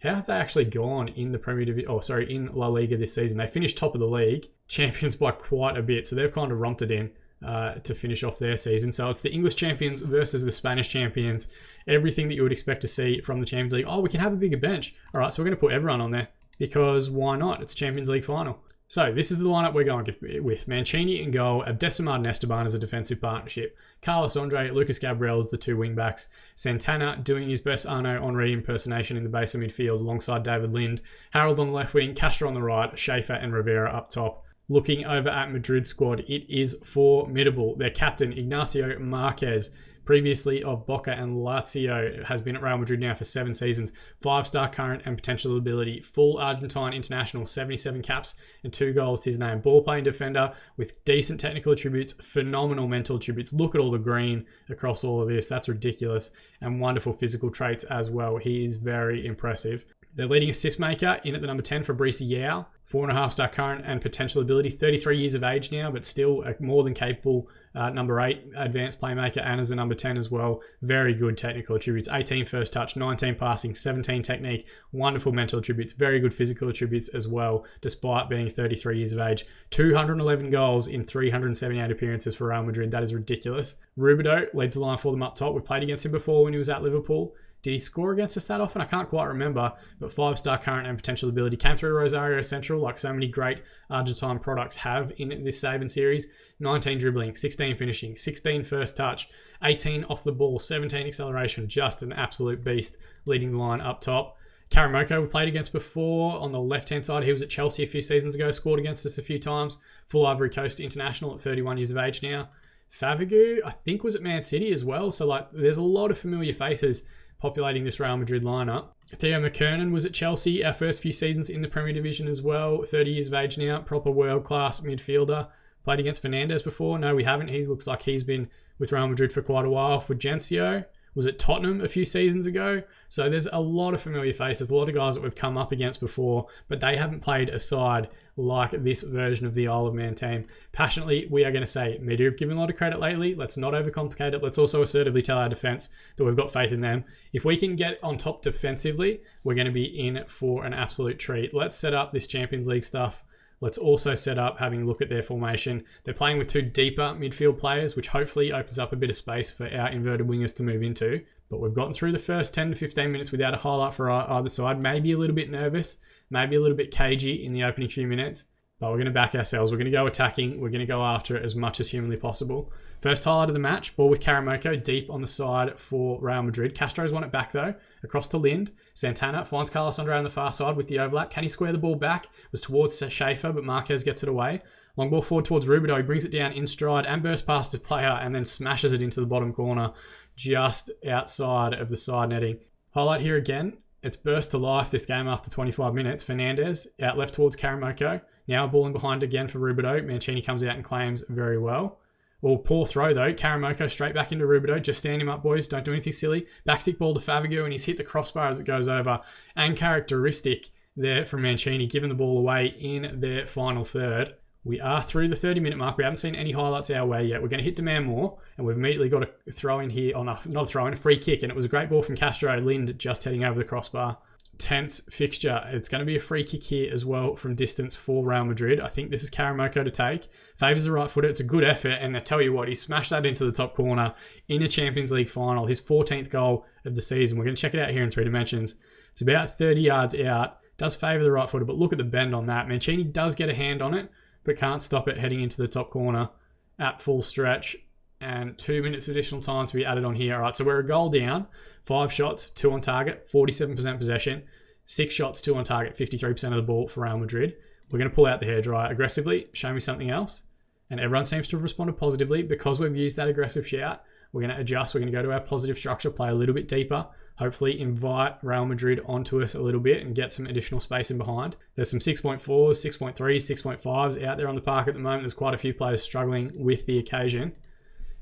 How have they actually gone in the Premier Division? In La Liga this season? They finished top of the league, champions by quite a bit, so they've kind of romped it in to finish off their season. So it's the English champions versus the Spanish champions. Everything that you would expect to see from the Champions League. Oh, we can have a bigger bench. All right, so we're going to put everyone on there because why not? It's Champions League final. So this is the lineup we're going with. Mancini in goal, Abdesamad and Esteban as a defensive partnership, Carlos Andre, Lucas Gabriel as the 2 wing-backs, Santana doing his best Arnaud Henry impersonation in the base of midfield alongside David Lind, Harold on the left wing, Castro on the right, Schaefer and Rivera up top. Looking over at Madrid squad, it is formidable. Their captain, Ignacio Marquez, previously of Boca and Lazio, has been at Real Madrid now for 7 seasons. 5-star current and potential ability. Full Argentine international, 77 caps and 2 goals to his name. Ball-playing defender with decent technical attributes, phenomenal mental attributes. Look at all the green across all of this. That's ridiculous. And wonderful physical traits as well. He is very impressive. Their leading assist maker in at the number 10, Fabrice Yao. 4.5-star current and potential ability. 33 years of age now, but still a more than capable number 8 advanced playmaker, and as a number 10 as well. Very good technical attributes. 18 first touch, 19 passing, 17 technique. Wonderful mental attributes. Very good physical attributes as well, despite being 33 years of age. 211 goals in 378 appearances for Real Madrid. That is ridiculous. Rubido leads the line for them up top. We played against him before when he was at Liverpool. Did he score against us that often? I can't quite remember, but 5-star current and potential ability. Came through Rosario Central, like so many great Argentine products have in this Saban series. 19 dribbling, 16 finishing, 16 first touch, 18 off the ball, 17 acceleration. Just an absolute beast leading the line up top. Karamoko we played against before on the left-hand side. He was at Chelsea a few seasons ago, scored against us a few times. Full Ivory Coast international at 31 years of age now. Fabregas, I think, was at Man City as well. So, there's a lot of familiar faces populating this Real Madrid lineup. Theo McKernan was at Chelsea our first few seasons in the Premier Division as well. 30 years of age now, proper world-class midfielder. Played against Fernandez before? No, we haven't. He looks like he's been with Real Madrid for quite a while. Fulgencio, was at Tottenham a few seasons ago. So there's a lot of familiar faces, a lot of guys that we've come up against before, but they haven't played a side like this version of the Isle of Man team. Passionately, we are going to say media have given a lot of credit lately. Let's not overcomplicate it. Let's also assertively tell our defence that we've got faith in them. If we can get on top defensively, we're going to be in for an absolute treat. Let's set up this Champions League stuff. Let's also set up having a look at their formation. They're playing with 2 deeper midfield players, which hopefully opens up a bit of space for our inverted wingers to move into. But we've gotten through the first 10 to 15 minutes without a highlight for either side. Maybe a little bit nervous, maybe a little bit cagey in the opening few minutes. But we're going to back ourselves. We're going to go attacking. We're going to go after it as much as humanly possible. First highlight of the match, ball with Karamoko deep on the side for Real Madrid. Castro's won it back though, across to Lind. Santana finds Carlos Andre on the far side with the overlap. Can he square the ball back? It was towards Schaefer, but Marquez gets it away. Long ball forward towards Rubido. He brings it down in stride and bursts past the player and then smashes it into the bottom corner just outside of the side netting. Highlight here again. It's burst to life this game after 25 minutes. Fernandez out left towards Karamoko. Now balling behind again for Rubido. Mancini comes out and claims very well. Well, poor throw though. Karamoko straight back into Rubido. Just stand him up, boys. Don't do anything silly. Backstick ball to Favagu and he's hit the crossbar as it goes over. And characteristic there from Mancini, giving the ball away in their final third. We are through the 30-minute mark. We haven't seen any highlights our way yet. We're going to hit demand more, and we've immediately got a throw in here. Not a throw in, a free kick, and it was a great ball from Castro. Lind just heading over the crossbar. Tense fixture. It's going to be a free kick here as well from distance for Real Madrid. I think this is Karamoko to take. Favours the right footer. It's a good effort, and I tell you what, he smashed that into the top corner in a Champions League final. His 14th goal of the season. We're going to check it out here in 3 dimensions. It's about 30 yards out. Does favour the right footer, but look at the bend on that. Mancini does get a hand on it, but can't stop it heading into the top corner at full stretch. And 2 minutes of additional time to be added on here. All right, so we're a goal down. 5 shots, 2 on target, 47% possession. 6 shots, 2 on target, 53% of the ball for Real Madrid. We're going to pull out the hairdryer aggressively. Show me something else. And everyone seems to have responded positively. Because we've used that aggressive shout, we're going to adjust. We're going to go to our positive structure, play a little bit deeper. Hopefully invite Real Madrid onto us a little bit and get some additional space in behind. There's some 6.4s, 6.3s, 6.5s out there on the park at the moment. There's quite a few players struggling with the occasion.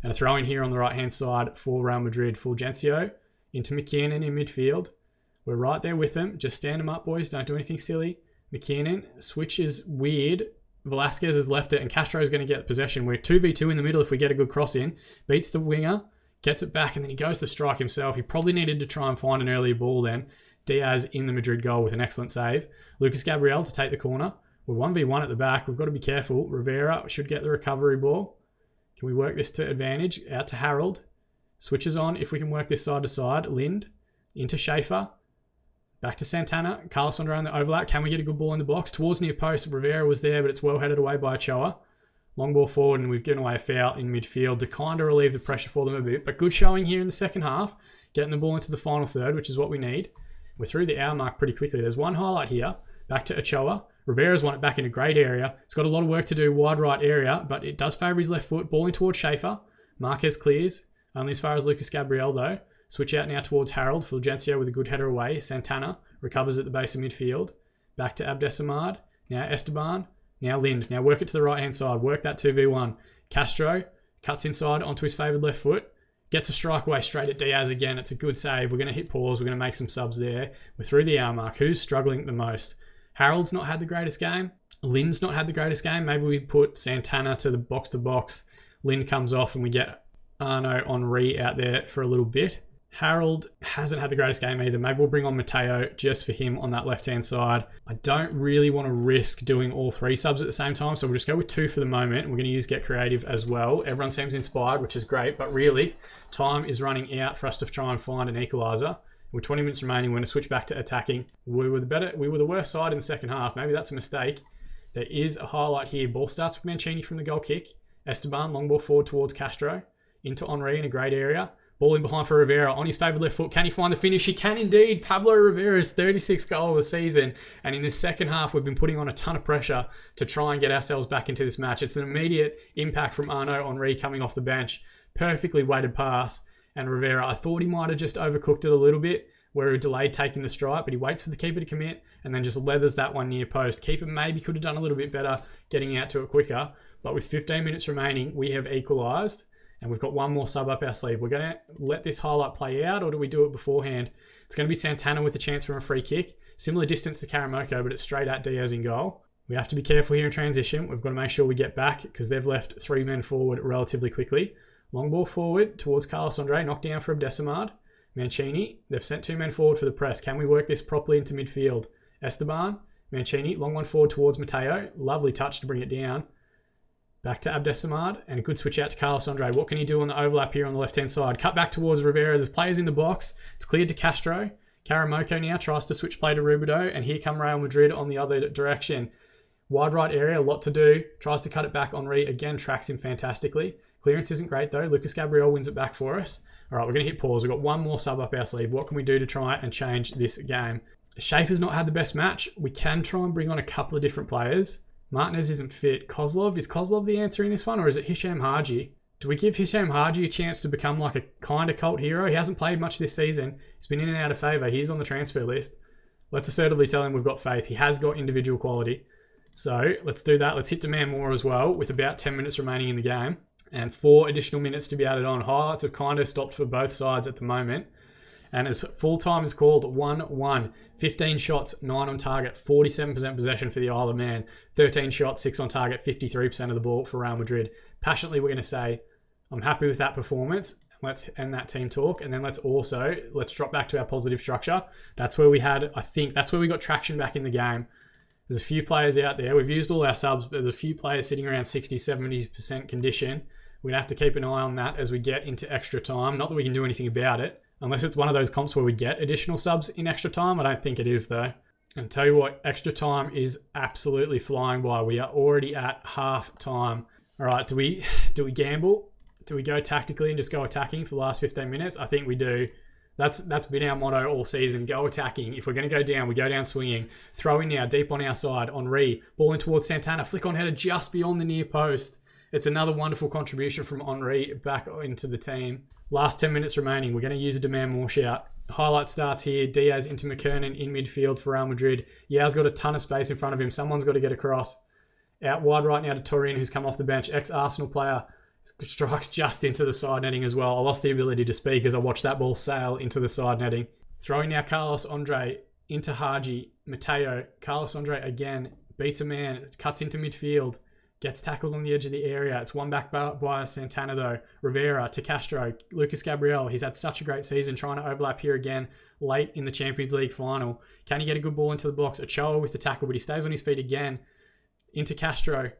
And a throw in here on the right-hand side for Real Madrid. Fulgencio into McKiernan in midfield. We're right there with them. Just stand them up, boys. Don't do anything silly. McKiernan switches weird. Velasquez has left it and Castro is going to get possession. We're 2v2 in the middle if we get a good cross in. Beats the winger. Gets it back and then he goes to strike himself. He probably needed to try and find an earlier ball then. Diaz in the Madrid goal with an excellent save. Lucas Gabriel to take the corner. We're 1v1 at the back. We've got to be careful. Rivera should get the recovery ball. Can we work this to advantage? Out to Harold. Switches on if we can work this side to side. Lind into Schaefer. Back to Santana. Carlos Andre on the overlap. Can we get a good ball in the box? Towards near post. Rivera was there, but it's well headed away by Ochoa. Long ball forward, and we've given away a foul in midfield to kind of relieve the pressure for them a bit. But good showing here in the second half. Getting the ball into the final third, which is what we need. We're through the hour mark pretty quickly. There's one highlight here. Back to Ochoa. Rivera's won it back in a great area. It's got a lot of work to do, wide right area, but it does favour his left foot. Balling towards Schaefer. Marquez clears. Only as far as Lucas Gabriel, though. Switch out now towards Harold. Fulgencio with a good header away. Santana recovers at the base of midfield. Back to Abdesamad. Now Esteban. Now Lind. Now work it to the right-hand side. Work that 2v1. Castro cuts inside onto his favoured left foot. Gets a strike away straight at Diaz again. It's a good save. We're going to hit pause. We're going to make some subs there. We're through the hour mark. Who's struggling the most? Harold's not had the greatest game. Lind's not had the greatest game. Maybe we put Santana to the box-to-box. Lind comes off and we get Arno Henry out there for a little bit. Harold hasn't had the greatest game either. Maybe we'll bring on Mateo just for him on that left-hand side. I don't really want to risk doing all 3 subs at the same time, so we'll just go with 2 for the moment. We're going to use Get Creative as well. Everyone seems inspired, which is great, but really, time is running out for us to try and find an equaliser. With 20 minutes remaining, we're going to switch back to attacking. We were the worst side in the second half. Maybe that's a mistake. There is a highlight here. Ball starts with Mancini from the goal kick. Esteban, long ball forward towards Castro. Into Henry in a great area. Ball in behind for Rivera on his favoured left foot. Can he find the finish? He can indeed. Pablo Rivera's 36th goal of the season. And in this second half, we've been putting on a ton of pressure to try and get ourselves back into this match. It's an immediate impact from Arno Henry coming off the bench. Perfectly weighted pass. And Rivera, I thought he might have just overcooked it a little bit where he delayed taking the strike, but he waits for the keeper to commit and then just leathers that one near post. Keeper maybe could have done a little bit better getting out to it quicker. But with 15 minutes remaining, we have equalised. and we've got one more sub up our sleeve. We're going to let this highlight play out, or do we do it beforehand? It's going to be Santana with a chance from a free kick. Similar distance to Karamoko, but it's straight at Diaz in goal. We have to be careful here in transition. We've got to make sure we get back because they've left 3 men forward relatively quickly. Long ball forward towards Carlos Andre, knocked down for Abdesamad. Mancini, they've sent 2 men forward for the press. Can we work this properly into midfield? Esteban, Mancini, long one forward towards Mateo. Lovely touch to bring it down. Back to Abdesamad, and a good switch out to Carlos Andre. What can he do on the overlap here on the left-hand side? Cut back towards Rivera. There's players in the box. It's cleared to Castro. Karamoko now tries to switch play to Rubido, and here come Real Madrid on the other direction. Wide right area, a lot to do. Tries to cut it back. Henri, again, tracks him fantastically. Clearance isn't great, though. Lucas Gabriel wins it back for us. All right, we're going to hit pause. We've got one more sub up our sleeve. What can we do to try and change this game? Schaefer's not had the best match. We can try and bring on a couple of different players. Martinez isn't fit. Kozlov, is Kozlov the answer in this one, or is it Hisham Haji? Do we give Hisham Haji a chance to become like a kind of cult hero? He hasn't played much this season. He's been in and out of favour. He's on the transfer list. Let's assertively tell him we've got faith. He has got individual quality. So let's do that. Let's hit demand more as well with about 10 minutes remaining in the game and 4 additional minutes to be added on. Highlights have kind of stopped for both sides at the moment. And as full time is called, 1-1. 15 shots, 9 on target, 47% possession for the Isle of Man. 13 shots, 6 on target, 53% of the ball for Real Madrid. Passionately, we're going to say, I'm happy with that performance. Let's end that team talk. And then let's drop back to our positive structure. That's where we got traction back in the game. There's a few players out there. We've used all our subs, but there's a few players sitting around 60, 70% condition. We're going to have to keep an eye on that as we get into extra time. Not that we can do anything about it. Unless it's one of those comps where we get additional subs in extra time. I don't think it is, though. And tell you what, extra time is absolutely flying by. We are already at half time. All right, do we gamble? Do we go tactically and just go attacking for the last 15 minutes? I think we do. That's been our motto all season. Go attacking. If we're going to go down, we go down swinging. Throw in now, deep on our side. Henri, ball in towards Santana. Flick on header just beyond the near post. It's another wonderful contribution from Henri back into the team. Last 10 minutes remaining. We're going to use a demand more shout. Highlight starts here. Diaz into McKernan in midfield for Real Madrid. Yao's got a ton of space in front of him. Someone's got to get across. Out wide right now to Turin, who's come off the bench. Ex-Arsenal player. Strikes just into the side netting as well. I lost the ability to speak as I watched that ball sail into the side netting. Throwing now Carlos Andre into Haji. Mateo. Carlos Andre again. Beats a man. Cuts into midfield. Gets tackled on the edge of the area. It's one back by Santana though. Rivera to Castro. Lucas Gabriel. He's had such a great season trying to overlap here again late in the Champions League final. Can he get a good ball into the box? Ochoa with the tackle, but he stays on his feet again. Into Castro.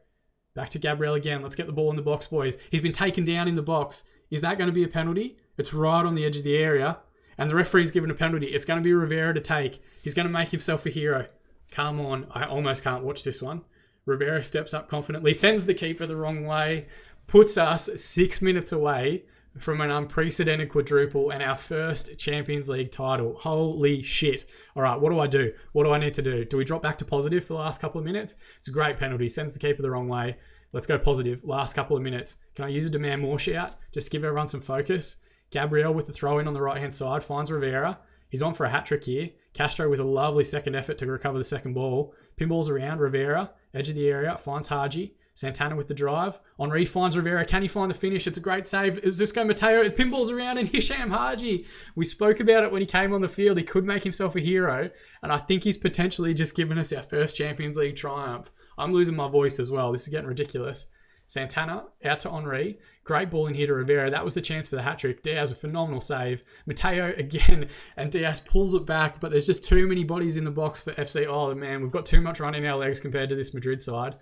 Back to Gabriel again. Let's get the ball in the box, boys. He's been taken down in the box. Is that going to be a penalty? It's right on the edge of the area. And the referee's given a penalty. It's going to be Rivera to take. He's going to make himself a hero. Come on. I almost can't watch this one. Rivera steps up confidently, sends the keeper the wrong way, puts us 6 minutes away from an unprecedented quadruple and our first Champions League title. Holy shit. All right, what do I do? What do I need to do? Do we drop back to positive for the last couple of minutes? It's a great penalty. Sends the keeper the wrong way. Let's go positive. Last couple of minutes. Can I use a demand more shout? Just to give everyone some focus. Gabriel with the throw in on the right-hand side finds Rivera. He's on for a hat-trick here. Castro with a lovely second effort to recover the second ball. Pinballs around. Rivera, edge of the area, finds Haji. Santana with the drive. Henri finds Rivera. Can he find the finish? It's a great save. Zuzko Mateo pinballs around and Hisham Haji. We spoke about it when he came on the field. He could make himself a hero. And I think he's potentially just given us our first Champions League triumph. I'm losing my voice as well. This is getting ridiculous. Santana out to Henri. Great ball in here to Rivera. That was the chance for the hat-trick. Diaz, a phenomenal save. Mateo again, and Diaz pulls it back, but there's just too many bodies in the box for FC. Oh, man, we've got too much run in our legs compared to this Madrid side.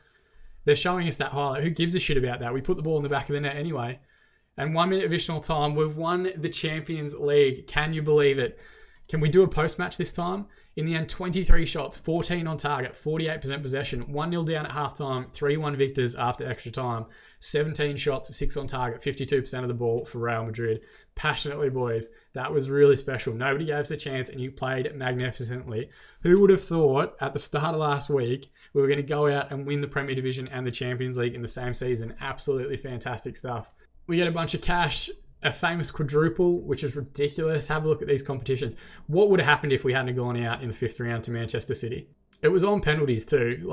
They're showing us that highlight. Who gives a shit about that? We put the ball in the back of the net anyway. And 1 minute additional time. We've won the Champions League. Can you believe it? Can we do a post-match this time? In the end, 23 shots, 14 on target, 48% possession, 1-0 down at halftime, 3-1 victors after extra time, 17 shots, 6 on target, 52% of the ball for Real Madrid. Passionately, boys. That was really special. Nobody gave us a chance and you played magnificently. Who would have thought at the start of last week we were going to go out and win the Premier Division and the Champions League in the same season? Absolutely fantastic stuff. We get a bunch of cash, a famous quadruple, which is ridiculous. Have a look at these competitions. What would have happened if we hadn't gone out in the 5th round to Manchester City? It was on penalties too.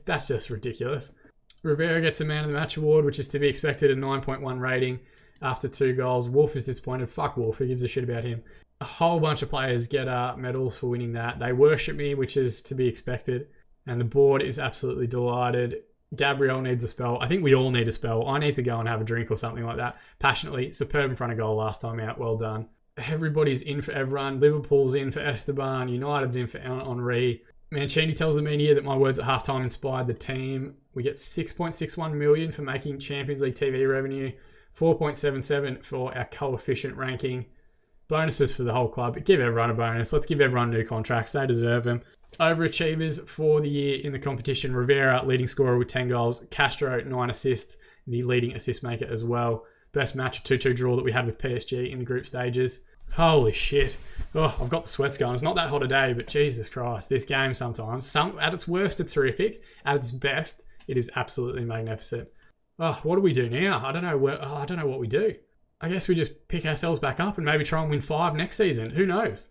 That's just ridiculous. Rivera gets a Man of the Match award, which is to be expected, a 9.1 rating. after 2 goals. Wolf is disappointed. Fuck Wolf, who gives a shit about him? A whole bunch of players get medals for winning that. They worship me, which is to be expected. And the board is absolutely delighted. Gabriel needs a spell. I think we all need a spell. I need to go and have a drink or something like that. Passionately, superb in front of goal last time out. Well done. Everybody's in for everyone. Liverpool's in for Esteban. United's in for Henry. Mancini tells the media that my words at halftime inspired the team. We get 6.61 million for making Champions League TV revenue. 4.77 for our coefficient ranking. Bonuses for the whole club. Give everyone a bonus. Let's give everyone new contracts. They deserve them. Overachievers for the year in the competition. Rivera, leading scorer with 10 goals. Castro, 9 assists. The leading assist maker as well. Best match, a 2-2 draw that we had with PSG in the group stages. Holy shit. Oh, I've got the sweats going. It's not that hot a day, but Jesus Christ. This game sometimes. At its worst, it's horrific. At its best, it is absolutely magnificent. Oh, what do we do now? I don't know what we do. I guess we just pick ourselves back up and maybe try and win 5 next season. Who knows?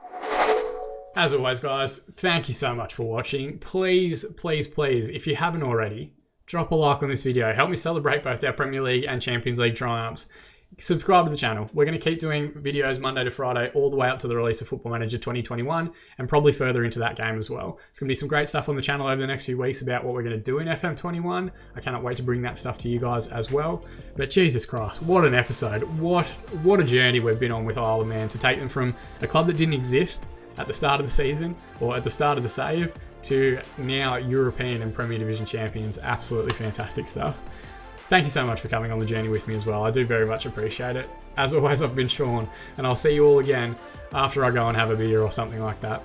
As always, guys, thank you so much for watching. Please, please, please, if you haven't already, drop a like on this video. Help me celebrate both our Premier League and Champions League triumphs. Subscribe to the channel. We're going to keep doing videos Monday to Friday all the way up to the release of Football Manager 2021 and probably further into that game as well. It's going to be some great stuff on the channel over the next few weeks about what we're going to do in FM21. I cannot wait to bring that stuff to you guys as well. But Jesus Christ, what an episode. What a journey we've been on with Isle of Man to take them from a club that didn't exist at the start of the season or at the start of the save to now European and Premier Division champions. Absolutely fantastic stuff. Thank you so much for coming on the journey with me as well. I do very much appreciate it. As always, I've been Sean, and I'll see you all again after I go and have a beer or something like that.